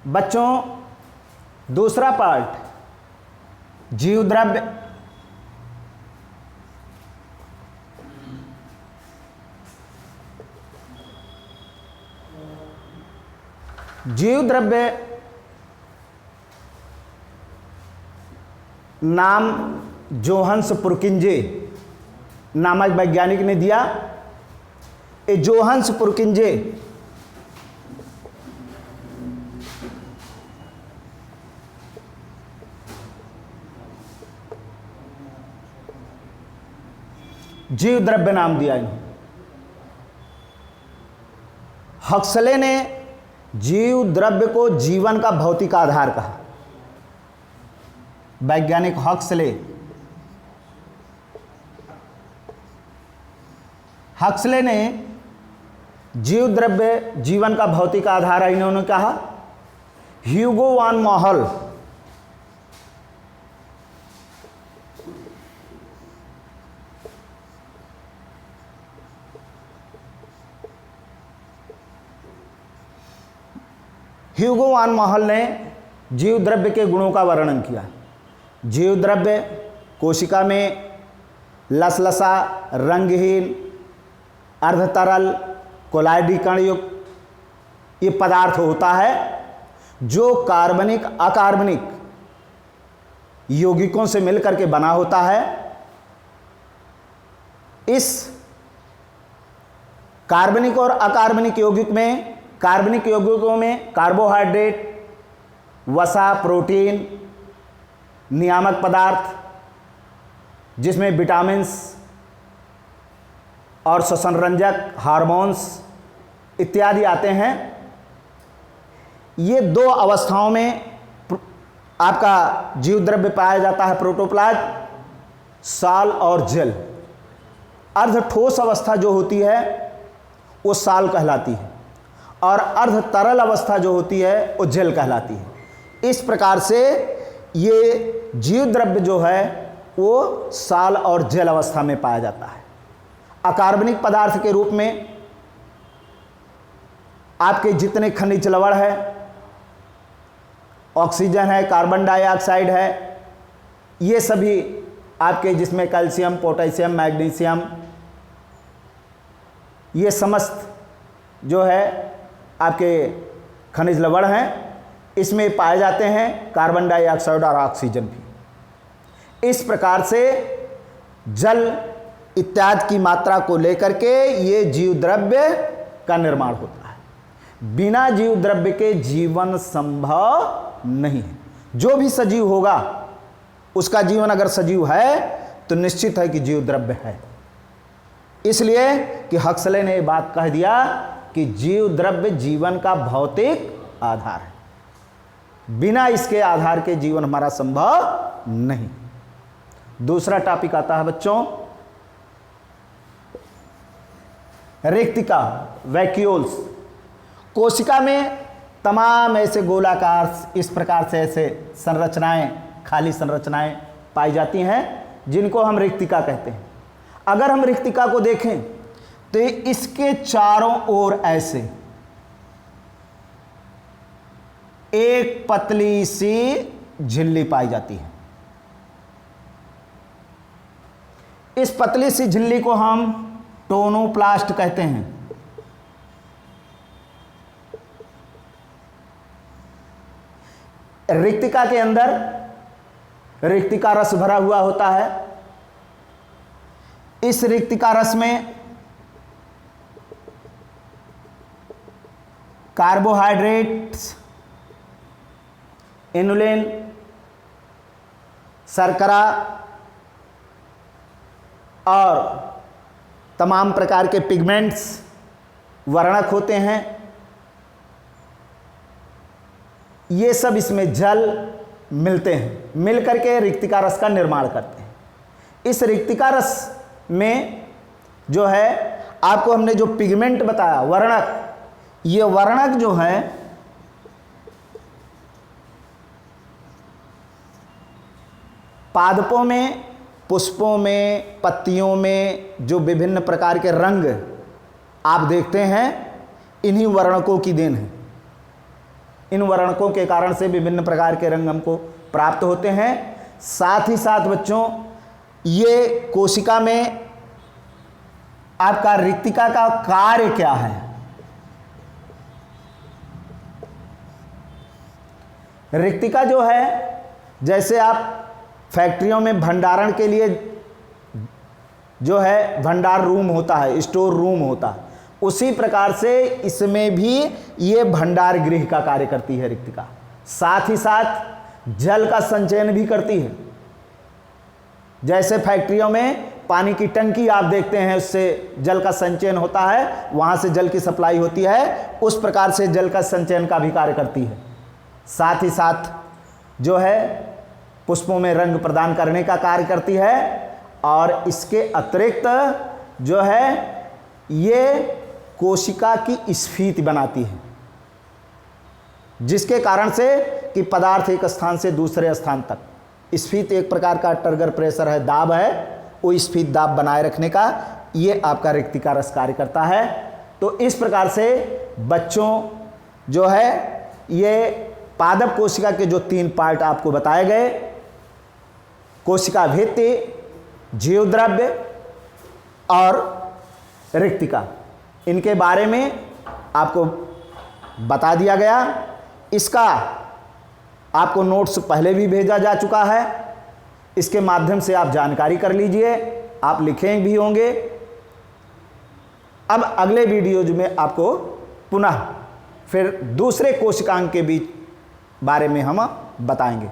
बच्चों दूसरा पार्ट जीव द्रव्य। जीव द्रव्य नाम जोहान्स पुरकिंजे नामक वैज्ञानिक ने दिया। ये जोहान्स पुरकिंजे जीव द्रव्य नाम दिया इन्हें। हक्सले ने जीव द्रव्य को जीवन का भौतिक आधार कहा। वैज्ञानिक हक्सले ने जीव द्रव्य जीवन का भौतिक आधार है इन्होंने कहा। ह्यूगो वान मॉहल ने जीव द्रव्य के गुणों का वर्णन किया। जीव द्रव्य कोशिका में लसलसा, रंगहीन, अर्धतरल, कोलायडी कण युक्त ये पदार्थ होता है जो कार्बनिक अकार्बनिक यौगिकों से मिलकर के बना होता है। इस कार्बनिक और अकार्बनिक यौगिक में, कार्बनिक यौगिकों में कार्बोहाइड्रेट, वसा, प्रोटीन, नियामक पदार्थ जिसमें विटामिन्स और संरंजक, हार्मोन्स इत्यादि आते हैं। ये दो अवस्थाओं में आपका जीव द्रव्य पाया जाता है, प्रोटोप्लाज्म, साल और जेल। अर्ध ठोस अवस्था जो होती है वो साल कहलाती है और अर्ध तरल अवस्था जो होती है वो जेल कहलाती है। इस प्रकार से ये जीव द्रव्य जो है वो साल और जेल अवस्था में पाया जाता है। अकार्बनिक पदार्थ के रूप में आपके जितने खनिज लवण है, ऑक्सीजन है, कार्बन डाइऑक्साइड है, ये सभी आपके जिसमें कैल्शियम, पोटेशियम, मैग्नीशियम, ये समस्त जो है आपके खनिज लवण हैं, इसमें पाए जाते हैं कार्बन डाइऑक्साइड और ऑक्सीजन भी। इस प्रकार से जल इत्यादि की मात्रा को लेकर के ये जीव द्रव्य का निर्माण होता है। बिना जीव द्रव्य के जीवन संभव नहीं है। जो भी सजीव होगा उसका जीवन अगर सजीव है तो निश्चित है कि जीव द्रव्य है। इसलिए कि हक्सले ने बात कह दिया कि जीव द्रव्य जीवन का भौतिक आधार है। बिना इसके आधार के जीवन हमारा संभव नहीं। दूसरा टॉपिक आता है बच्चों रिक्तिका, वैक्यूल्स। कोशिका में तमाम ऐसे गोलाकार इस प्रकार से ऐसे संरचनाएं, खाली संरचनाएं पाई जाती हैं जिनको हम रिक्तिका कहते हैं। अगर हम रिक्तिका को देखें तो इसके चारों ओर ऐसे एक पतली सी झिल्ली पाई जाती है। इस पतली सी झिल्ली को हम टोनोप्लास्ट कहते हैं। रिक्तिका के अंदर रिक्तिका रस भरा हुआ होता है। इस रिक्तिका रस में कार्बोहाइड्रेट्स, इनुलिन, शर्करा और तमाम प्रकार के पिगमेंट्स, वर्णक होते हैं। ये सब इसमें जल मिलते हैं, मिलकर के रिक्तिका रस का निर्माण करते हैं। इस रिक्तिका रस में जो है आपको हमने जो पिगमेंट बताया, वर्णक, ये वर्णक जो है पादपों में, पुष्पों में, पत्तियों में जो विभिन्न प्रकार के रंग आप देखते हैं, इन्हीं वर्णकों की देन है। इन वर्णकों के कारण से विभिन्न प्रकार के रंग हमको प्राप्त होते हैं। साथ ही साथ बच्चों, ये कोशिका में आपका रिक्तिका का कार्य क्या है? रिक्तिका जो है, जैसे आप फैक्ट्रियों में भंडारण के लिए जो है भंडार रूम होता है, स्टोर रूम होता है, उसी प्रकार से इसमें भी ये भंडार गृह का कार्य करती है रिक्तिका। साथ ही साथ जल का संचयन भी करती है। जैसे फैक्ट्रियों में पानी की टंकी आप देखते हैं, उससे जल का संचयन होता है, वहाँ से जल की सप्लाई होती है, उस प्रकार से जल का संचयन का भी कार्य करती है। साथ ही साथ जो है पुष्पों में रंग प्रदान करने का कार्य करती है। और इसके अतिरिक्त जो है ये कोशिका की स्फीति बनाती है, जिसके कारण से कि पदार्थ एक स्थान से दूसरे स्थान तक, स्फीति एक प्रकार का टर्गर प्रेशर है, दाब है, वो स्फीत दाब बनाए रखने का ये आपका रिक्तिका रस कार्य करता है। तो इस प्रकार से बच्चों जो है ये पादप कोशिका के जो 3 पार्ट आपको बताए गए, कोशिका भित्ति, जीवद्रव्य और रिक्तिका, इनके बारे में आपको बता दिया गया। इसका आपको नोट्स पहले भी भेजा जा चुका है, इसके माध्यम से आप जानकारी कर लीजिए, आप लिखें भी होंगे। अब अगले वीडियोज में आपको पुनः फिर दूसरे कोशिकांग के बीच बारे में हम बताएंगे।